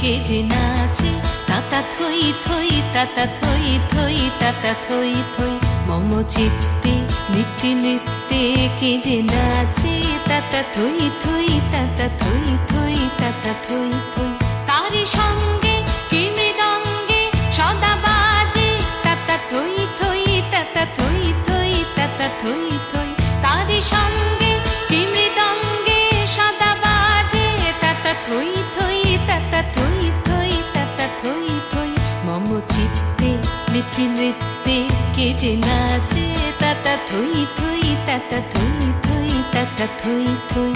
কে যে নাচে তাতা থই থই তাতা থই থই তাতা থই থই মম চিত্তে নৃত্যে নৃত্যে কে যে নাচে তাতা থই থই তাতা থই থই তাতা থই থই তারি সঙ্গে কি মৃদঙ্গে সদা বাজে তাতা থই থই তাতা থই থই তাতা থই থই তারি সঙ্গে কি মৃদঙ্গে সদা বাজে তাতা থই থই তাতা থই থই তাতা থই থই মম চিত্তে নৃত্যে নৃত্যে কে যে নাচে তাতা থই থই তাতা থই থই তাতা থই থই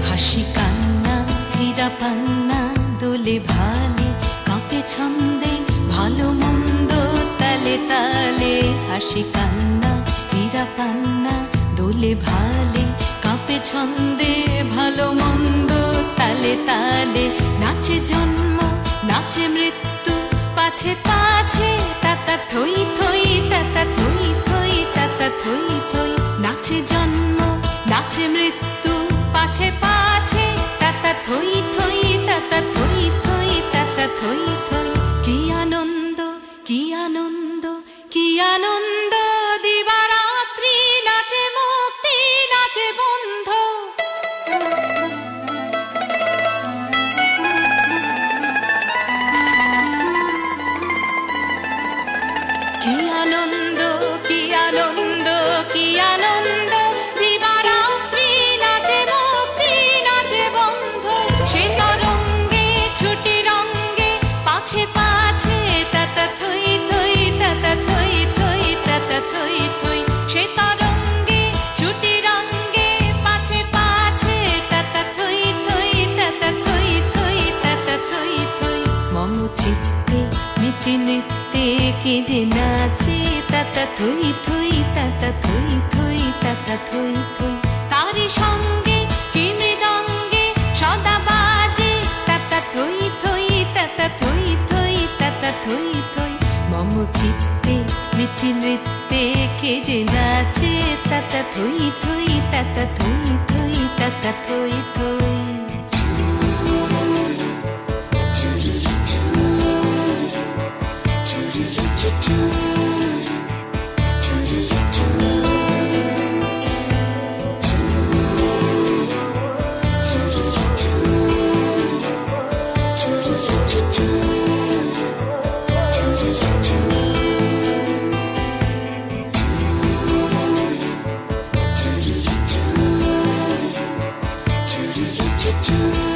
হাসি কান্না হীরা পান্না দোলে ভালে কাঁপে ছন্দে ভালো মন্দ তালে তালে হাসি কান্না হীরা পান্না দোলে ভালে কাঁপে ছন্দে ভালো মন্দ তালে তালে নাচে জন্ম নাচে মৃত্যু পাছে পাছে তাতা থই থই তাতা থই থই তাতা থই থই নাচে জন্ম নাচে মৃত্যু পাছে পাছে তাতা থই থই তাতা থই থই তাতা থই থই কি আনন্দ কি আনন্দ কি আনন্দ দিবারাত্রি নাচে মুক্তি নাচে বন্ধ কি আনন্দ কি আনন্দ কি আনন্দ দিবারাত্রি নাচে মুক্তি নাচে বন্ধ সে তরঙ্গে ছুটি রঙ্গে পাছে পাছে তাতা থই থই তাতা থই থই তাতা থই থই সে তরঙ্গে ছুটি রঙ্গে পাছে পাছে তাতা থই থই তাতা থই থই তাতা থই থই মম চিত্তে নৃত্যে নৃত্যে কে যে নাচে তাতা থই থই তাতা থই থই তাতা থই থই তারি সঙ্গে কি মৃদঙ্গে সদা বাজে তাতা থই থই তাতা থই থই তাতা থই থই মম চিত্তে নৃত্যে নৃত্যে কে যে নাচে তাতা থই থই তাতা থই থই তাতা থই থই do